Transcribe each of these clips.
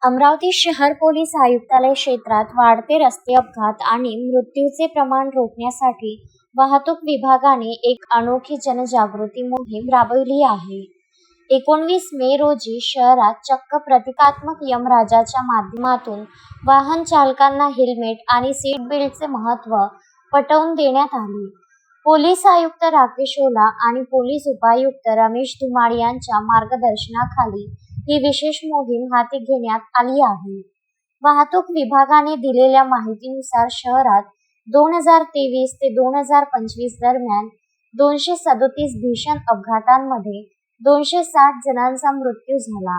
अमरावती शहर पोलीस आयुक्तालय क्षेत्रात वाढते रस्ते अपघात आणि मृत्यूचे प्रमाण रोखण्यासाठी वाहतूक विभागाने एक अनोखी जनजागृती मोहीम राबवली आहे. 19 मे रोजी शहरात चक्क प्रतिकात्मक यमराजाच्या माध्यमातून वाहन चालकांना हेल्मेट आणि सीट बेल्टचे महत्त्व पटवून देण्यात आले. पोलीस आयुक्त राकेश ओला आणि पोलीस उपायुक्त रमेश धुमाळ यांच्या मार्गदर्शनाखाली ही विशेष मोहीम हाती घेण्यात आली आहे. वाहतूक विभागाने दिलेल्या माहितीनुसार शहरात 2023 ते 2025 दरम्यान 237 भीषण अपघातांमध्ये 260 जणांचा मृत्यू झाला.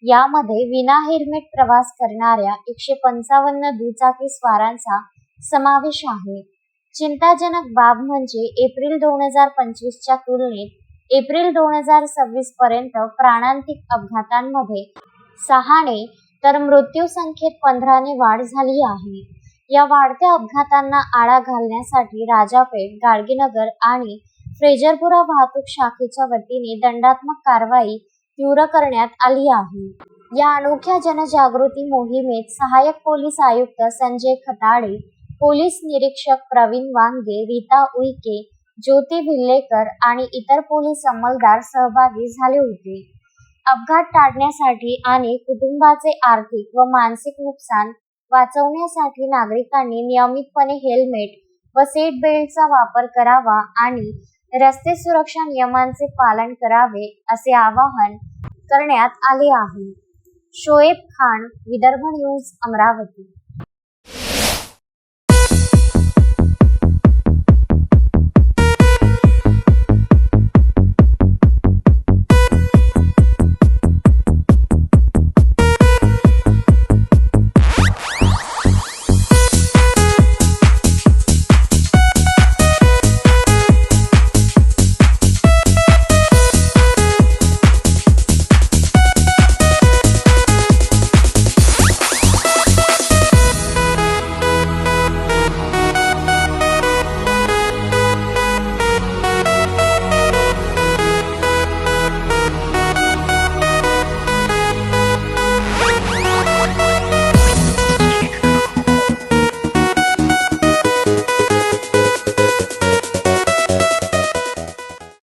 यामध्ये विना हेल्मेट प्रवास करणाऱ्या 155 दुचाकी स्वारांचा समावेश आहे. चिंताजनक बाब म्हणजे एप्रिल 2025च्या तुलनेत एप्रिल 2026 पर्यंत प्राणांतिक अपघातांमध्ये 6ने तर मृत्यू संख्येत 15ने वाढ झाली आहे. या वाढत्या अपघातांना आळा घालण्यासाठी राजापेठ, गाडगेनगर आणि फ्रेजरपुरा वाहतूक शाखेच्या वतीने दंडात्मक कारवाई तीव्र करण्यात आली आहे. या अनोख्या जनजागृती मोहिमेत सहाय्यक पोलीस आयुक्त संजय खताळे, पोलीस निरीक्षक प्रवीण वांगे, रीता उईके, ज्योती भिल्लेकर आणि इतर पोलीस अंमलदार सहभागी झाले होते. अपघात टाळण्यासाठी आणि कुटुंबाचे आर्थिक व मानसिक नुकसान वाचवण्यासाठी नागरिकांनी नियमितपणे हेल्मेट व सीट बेल्टचा वापर करावा आणि रस्ते सुरक्षा नियमांचे पालन करावे असे आवाहन करण्यात आले आहे. शोएब खान, विदर्भ न्यूज, अमरावती.